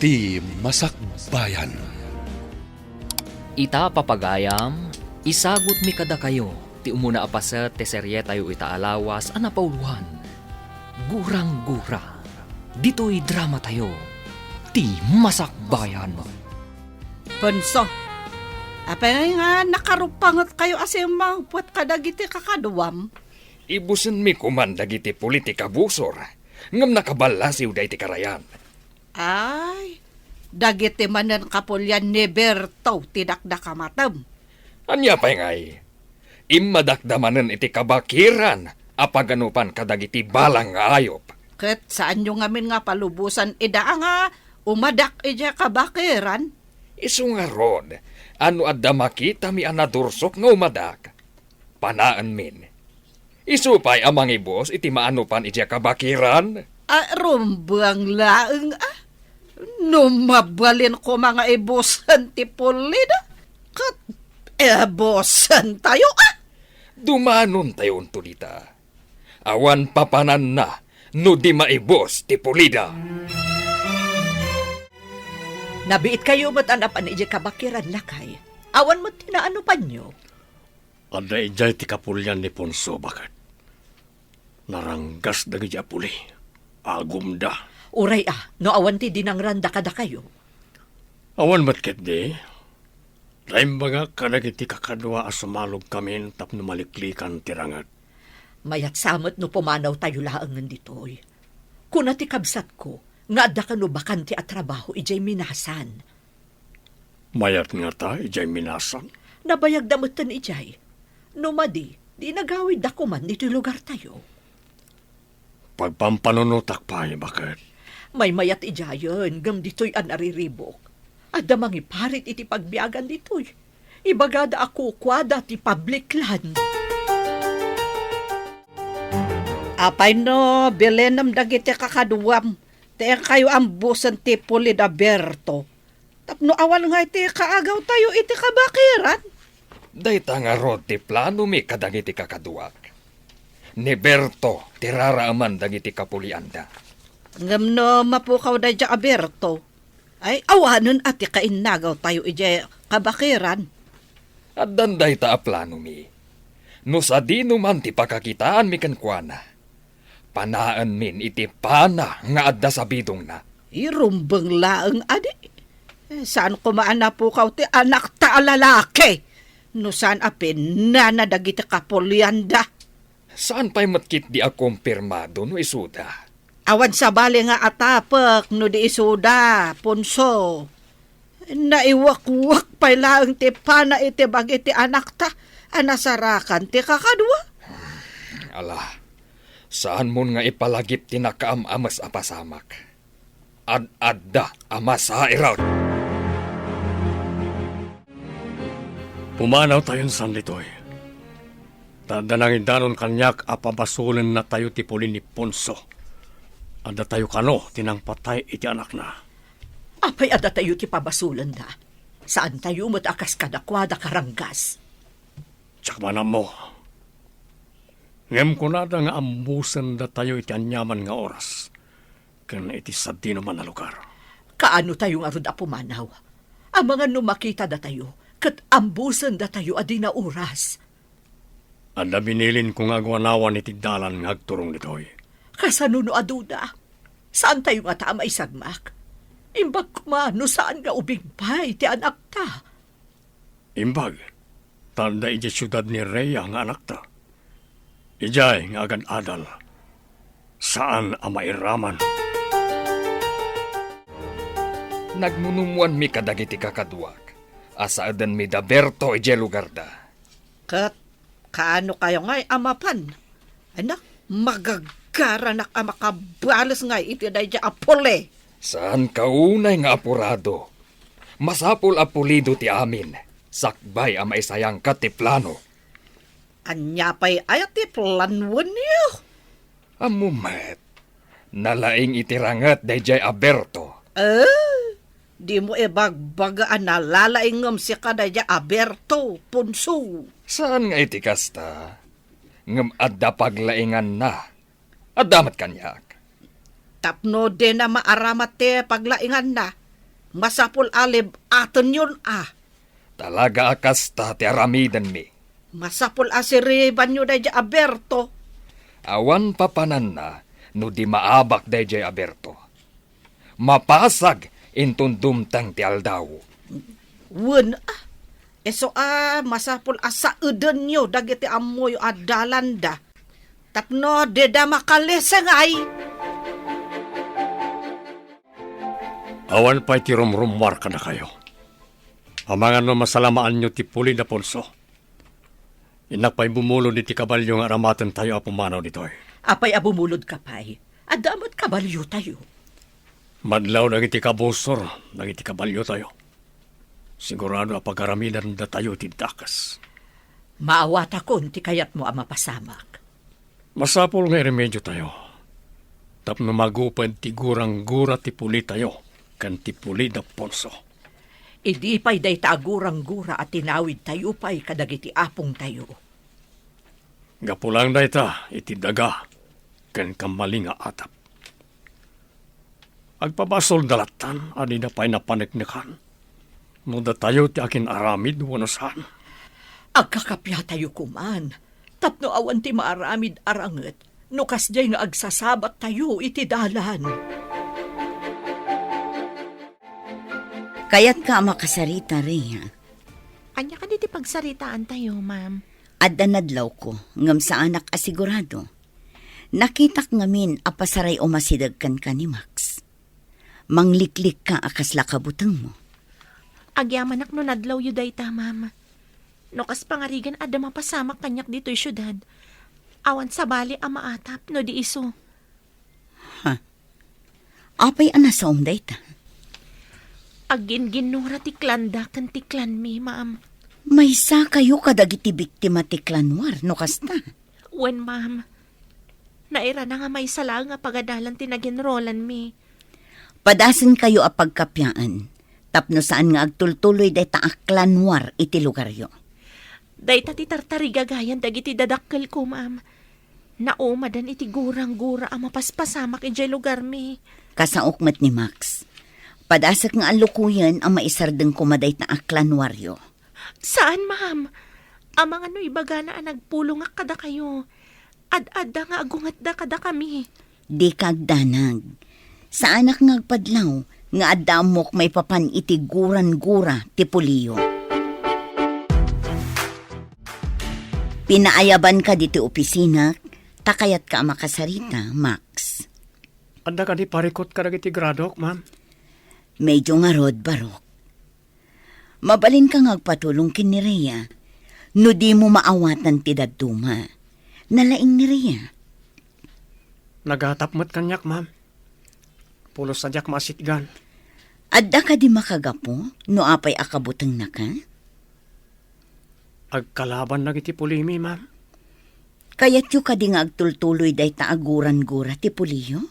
ti Masakbayan. Ita papagayam, isagot mi kada kayo, ti umuna apaset ti serye tayo itaalawas anapauluhan. Gurang-gura, dito'y drama tayo, ti Masakbayan. Punso, apay nga nakarupangot kayo asim mangput kadagiti kakaduwam. Ibusen mi kuman dagiti politika busor, ngam nakabalasiw day ti karayan. Ay, dagiti manan kapulyan ni Berto tidakdakamatam. Anya pa'y ngay, imadakdamanen iti kabakiran, apaganupan kadagiti balang nga ayop. Ket saan nyo ngamin nga palubusan ida nga umadak ija kabakiran? Isu nga rod, ano adda makita mi anadursok nga umadak. Panaan min. Isu pa'y amang ibos iti maanupan ija kabakiran. Rumbang laeng numabalin ko mga ibosan ti pulida. Kat ebosan tayo Dumanon tayo dita. Awan papanan na, no di maibos ti pulida. Nabiit kayo ba't anapan iji kabakiran lakay? Awan mo tinaano pa nyo? Ada ijay ti kapulyan ni Ponso bakit? Naranggas dagi apuli. Agum da. Uray no awan ti dinangranda kada kayo. Awan matket di. Laim baga kanagiti kakadwa asumalog kami tapno maliklikan tirangat. Mayat samot no pumanaw tayo laangan ditoy. Kuna ti kabsat ko, nga adda ka no bakanti at trabaho ijay minasan. Mayat nga ta, ijay minasan. Nabayag damutan ijay. No madi, di nagawid da kuman dito'y lugar tayo. Pagpampanunutak pa bakit? May mayat ijayon, gam dito'y anariribok. Adda mangiparit iti pagbiagan dito'y. Ibagada ako kwada ti public land. Apay no, bilenam dagiti kakaduwam. Te kayo ambusan ti pulida Berto. Tapno awal nga iti kaagaw tayo iti kabakiran. Dayta nga rod ti plano mi kadagiti kakaduak. Ni Berto, tiraraaman dagiti kapulianda. Ngam no mapukaw da dya Berto. Ay awanon ati kainagaw tayo iti kabakiran. At danday ta a plano mi. No sa di numan ti pakakitaan mi kankwana. Panaan min iti pana nga adda sa bidong na. Irumbang laeng adi. Saan kumaan na pukaw ti anak ta lalaki? No saan apin na nadagiti kapulianda? Saan pa'y matkit di akumpirmado no isuda? Awan sa bali nga atapak no di isuda, Punso. Naiwak-wak pa'y laeng ti pana iti bagiti anak ta, anasarakan ti kakadwa. Ala, saan mo nga ipalagip tinakaam-amas apasamak? Ad-adda amas sa iraw. Pumanaw tayon san litoy. Tadanangin danon kanyak apabasulan na tayo ti puli ni Ponso. Ada tayo kano tinang patay iti anak na. Apay ada tayo ti pabasulan da. Saan tayo matakas kadakwada karanggas? Tsakmanan mo. Ngem ko na da nga ambusan da tayo iti anyaman nga oras. Kan iti sadino man na lugar. Kaano tayo nga rod apumanaw? Ang mga numakita da tayo, kat ambusan da tayo adi na oras. Ada binilin kong agwanawan iti dalan nga agturong nitoy. Kasano no aduda? Saan tayo nga tama isagmak? Imbag kumano saan nga ubing pa iti anak ta? Imbag, tanda iti syudad ni Rhea nga anak ta. Ijay nga agad adal. Saan ang mairaman? Nagnunumuan mi kadagiti kakaduak. Asaadan mi da Berto ije lugar da. Kat, kaano kayo nga'y amapan? Anak, magagaranak ang makabalas nga iti da dya apole. Saan kaunay nga apurado? Masapul apulido ti amin. Sakbay ang maisayang katiplano. Anya pa'y ayat ti planwan niyo. Amumet. Nalaing itirangat dayjay Aberto. Di mo ibagbagaan na lalaingam si kadaya Aberto, Punso. Saan nga iti kasta? Ngam adda paglaingan na. Adamat kanyak. Tapno din na maaramat te paglaingan na. Masapul alib aton yun Talaga akas ta ti aramidan mi. Masapul asiriban nyo dahil Aberto. Awan papanan na no di maabak dayjay Aberto. Mapasag intun dumtang ti aldaw. Wen eso masapul asa uden nyo dagiti amoy adalanda. Tapno deda makalesangay. Awan pa'y ti rumrumwar ka na kayo. Amangan no masalamaan nyo ti Puli na Ponso. Inak pa'y bumulod iti kabalyo nga aramatan tayo apumanaw ditoy. Apay abumulod ka pa'y. Adamot kabalyo tayo. Madlaw nang iti kabusor, nang iti kabalyo tayo. Sigurado apag-araminan na tayo ti dakas. Maawat akon ti kayat mo ang mapasamak. Masapol nga remedyo tayo. Tapno magupan ti gurang-gura ti Puli tayo, kan ti Puli na Ponso. Idi pa'y day taagurang-gura at tinawid tayo pa'y kadagiti apong tayo. Gapulang na ita, iti daga, kan kamaling nga atap. Agpabasol dalatan, ani na pa'y napaniknikan. Muda tayo ti akin aramid, wanosan. Agkakapya tayo kuman. Tapno awan ti maaramid aranget. No kasjay nga agsasabat tayo iti dalan. Kaya't ka makasarita, Rhea. Anya ka diti pagsaritaan tayo, ma'am. Adda nadlaw ko, ngam sa anak asigurado. Nakitak ngamin apasaray o masidagkan ka ni Max. Mangliklik ka akas lakabutang mo. Agyaman ak no nadlaw yu dayta, ma'am. No kas pangarigan adda mapasamak kanyak dito'y syudad. Awan sa bali ang maatap no di iso. Apay anasa dayta. Agin ginura ti klanda kan ti klan mi, ma'am. May sa kayo kadagiti biktima ti klanwar, no kasta. Wen, ma'am. Naira na nga may sala nga pagadalan ti naginrolan mi. Padasan kayo a pagkapyaan. Tapno saan nga agtultuloy dayta a klanwar iti lugaryo. Dayta ti tartarigagayan dagiti dadakkel ko, ma'am. Naumadan iti gurang-gura ang mapaspasamak iti lugar mi. Kasaokmat ni Max. Padasak nga alukuyan ang maisardeng kumaday na aklanwaryo. Saan, ma'am? Amang ano ibaga na nagpulong nga kada kayo. Ad-adda nga agungat da kada kami. Di kagdanag. Sa anak nga agpadlaw, nga adamok may papan iti guran-gura ti Puliyo. Pinaayaban ka diti opisina, takayat ka makasarita, Max. Anda ka di parikot ka iti gradok, ma'am? Medyo nga rod, Barok. Mabalin kang agpatulong kin ni Rhea. No di mo maawatan ti daduma. Nalaing ni Rhea. Nagatapmat kanyak, ma'am. Pulos sadyak masitgan. Adda ka di makagapo, no apay akabutang na ka? Agkalaban na iti Pulimi, ma'am. Kaya't yu ka di nga agtultuloy day taaguran-gura ti Puliyo?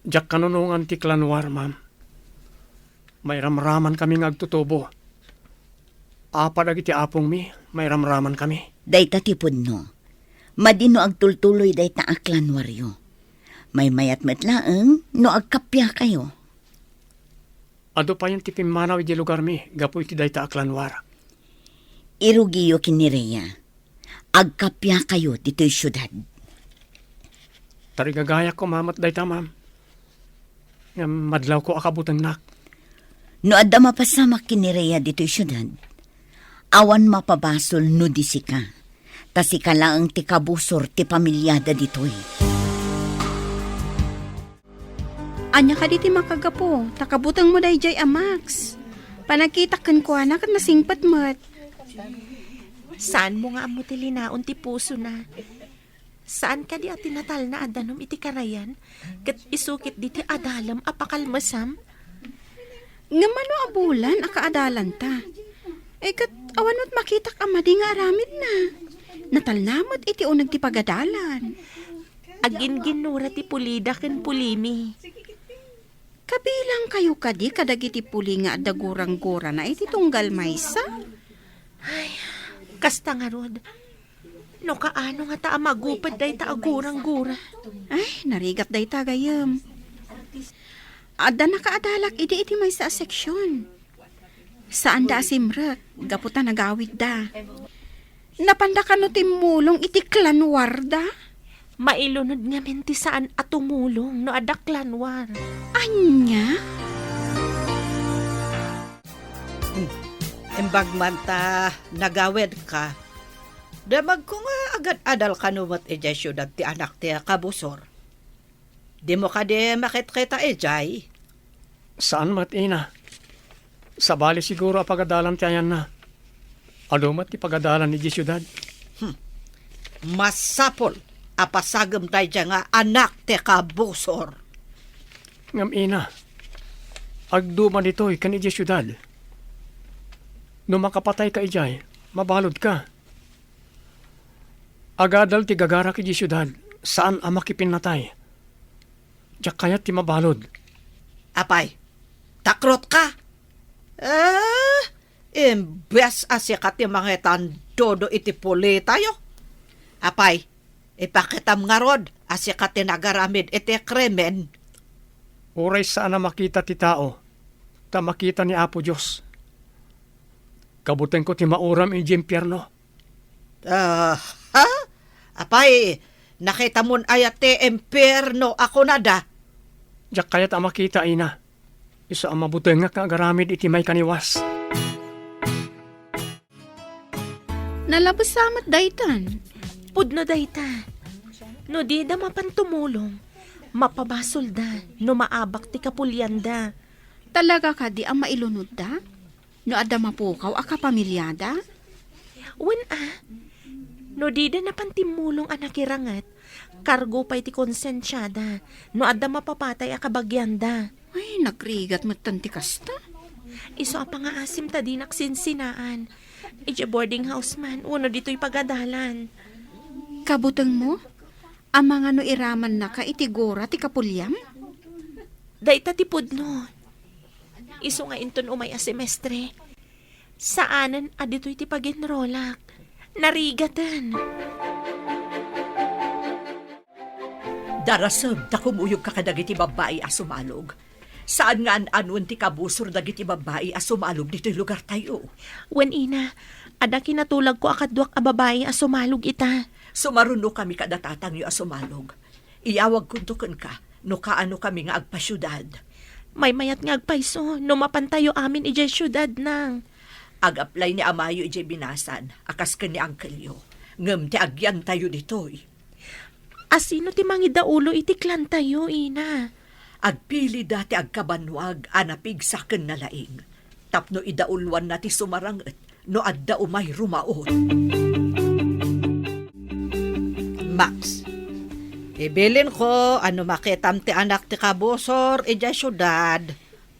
Diyak kanunungan ti klanwar, ma'am. May ramraman kami nga agtutubo. Apadag iti apong mi, may ramraman kami. Day tatipod no. Madino agtultuloy day taaklanwaryo. May mayat metlaeng no agkapya kayo. Ado pa yung tipimanaw iti lugar mi, gapu iti day taaklanwar. Irugiyo kinireya. Agkapya kayo dito'y syudad. Tarigagaya ko, ma'am, at day ta, ma'am. Madlaw ko akabutang nak. No adda mapasamak kinireya dito'y syudad. Awan mapabasol no disi ka. Tasi ka lang ti kabusor ti pamilyada dito'y. Anya ka diti makagapo, takabutang mo day jay Max. Panakita kan ko anak at nasingpat mo't. Saan mo nga amo ti linaon ti puso na? Saan ka di at tinatal na adanom iti karayan? Kat isukit di ti adalam apakalmasam? Nga mano abulan akaadalan ta. Kat awanot makitak amadi nga aramid na. Natalnamot iti unag ti pagadalan. Agin ginura ti pulida ken pulimi. Kabilang kayo kadi kadagiti puli nga adagurang-gura na iti tunggal maysa. Ay, kasta nga rod. No kaano nga ta magupad day ta agurang-gura. Ay, narigat day tagayam. Ada nakaadalak iti may sa seksyon. Saan da asimrek, gaputa nagawid da. Napanda ka no timulong iti klanwar da? Mailunod nga menti saan at tumulong no adaklanwar. Anya? Imbag man ta nagawid ka. Damag ko nga agad adal kanumat ijay syudad ti anak ti kabusor. Di mo ka di makit-kita ijay. Saan mat ina? Sa bali siguro apagadalan ti ayan na. Adumat ti pagadalan ni siyudad. Masapol apasagam tayo dyan nga anak ti kabusor. Ngam ina, agduma dito'y kan iji siyudad. No makapatay ka ijay, mabalod ka. Agadal ti gagara ki siyudad, saan ang makipinatay? Diyak kayat ti mabalod. Apay, takrot ka. Imbes asikat yung mga tandodo iti puli tayo. Apay, ipakitam nga rod, asikat nagaramid iti kremen. Uray saan na makita ti tao, ta makita ni Apo Diyos. Kabuteng ko ti mauram iji impyerno. Apay, nakita mon ayat ti impyerno ako na da. Diyak kayat ang makita ina. Isa ang mabuteng nga kagaramid iti may kaniwas. Nalabas samat daytan. Pudno dayta. No di da mapantumulong. Mapabasol da. No maabak ti kapulyan da. Talaga ka di ang mailunod da? No ada mapukaw a kapamilyada? Wen no di da napantimulong ang nakirangat. Kargo pa iti konsensyada. No ada mapapatay a kabagyanda. Ay, nagrigat mo tanti kasta. Iso pa nga asim ta di naksinsinaan. Iti boarding house man. Uno dito'y pagadalan. Kabuteng mo? Ang mga no iraman na ka itigora ti kapulyam? Dayta ti pudno. Iso nga inton umay a semestre. Saanan adito'y ti paginrolak. Narigatan. Darasam ta kumuyog ka kadagiti babae a sumalog. Saan nga an-anuan ti kabusor dagiti babae a sumalog dito'y lugar tayo? Wen ina, ada kinatulag ko akadwak a babae a sumalog ita. Sumaruno kami kadatatang yu a sumalog. Iyawag kuntukan ka, no kaano kami nga agpasyudad. May mayat nga agpaiso, no mapantayo amin ijay syudad nang. Ag-apply ni Amayo ijay binasan, akas ka ni Uncle Yo. Ngem ti agyan tayo ditoy. Asino ti mangidaulo iti klan tayo, ina? Agpili dati agkabanwag, anapig saken na laing. Tapno idaulwan na ti sumaranget, no adda umay rumaot. Max, ibilin ko ano makitam ti anak ti kabusor ijay syudad.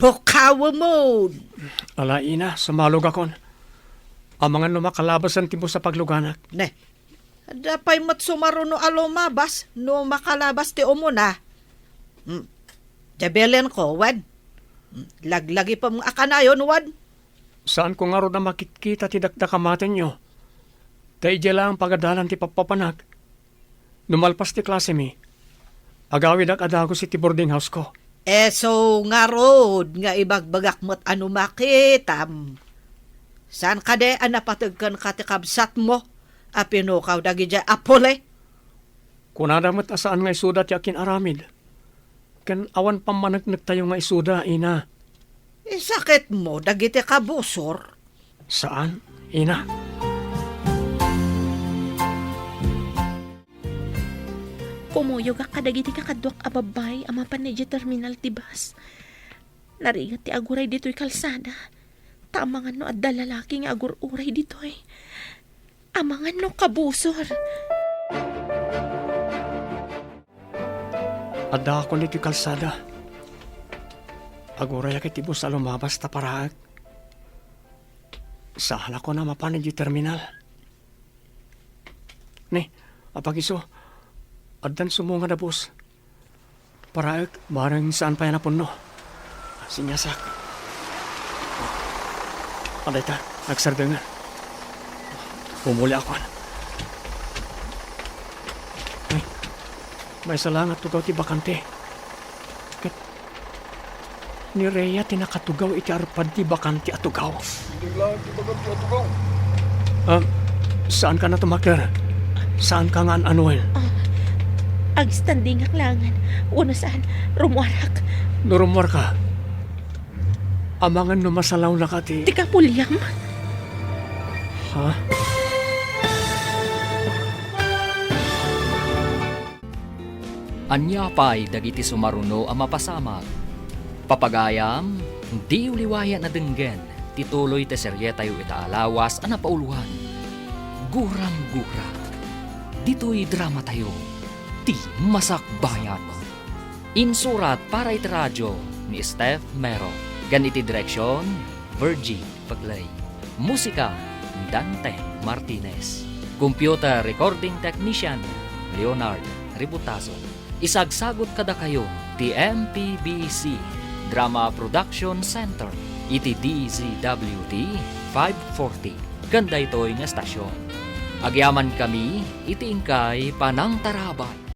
Pukawa mo. Ala ina, sumalog akon. Ang mga lumakalabasan ti mo sa pagluganak. Ne, dapay mat sumaruno alumabas no makalabas ti umuna. Jabelen ko, wan. Laglagi pa mga akanayon, wan. Saan ko nga ro na makikita ti dakdakamaten nyo? Tay lang ang pagadalan ti papapanag. Numalpas ti klase mi. Agawid ak adago si ti boarding house ko. So nga rod, nga ibagbagak mo't ano makitam. Saan ka de, napatagkan ka ti kabsat mo? Pinukaw dagi dya apole. Kunadamat asaan nga isuda ti akin aramid. Kan awan pamanagnak tayo nga isuda, ina. Sakit mo, dagi ti kabusor. Saan, ina? Pumuyog ka kadagiti kakadwak a babay ama panedya terminal ti bus. Narigat ti aguray dito'y kalsada. Tamangan no adda lalaki nga agur-uray dito'y. Amangan no kabusor. Adda ako nito kalsada. Aguray akit ibo sa lumabas ta paraag. Sahala ko na mapanid yung terminal. Ni, apagiso, addan sumunga na bus. Paraag, barang saan pa yan napuno. Sinyasak. Aday ta, nagsardangan. Pumuli ako. May salangat tugaw ti bakante. Ni Rhea tinakatugaw iti arpad ti bakanti atugaw. Saan ka na tumakir? Saan ka nga Anuel? Ag standing aklangan. Uno saan, rumwarak. Nurumwar ka. Amangan no masalaw na ka ti... Tika pulyam. Ha? Anya pa'y dagiti sumaruno ang mapasamag. Papagayam, di uliwaya na denggen, tituloy te serye tayo itaalawas ang napauluhan. Gurang-gura. Dito'y drama tayo, ti masakbayan. Insurat para iti radyo ni Steph Mero. Ganiti direksyon, Virgie Paglay. Musika, Dante Martinez. Computer recording technician, Leonard Ributazo. Isagsagot kada kayo, ti MPBC Drama Production Center, iti DZWT 540. Ganda ito'y nga stasyon. Agyaman kami, iti ingkay Panang Tarabay.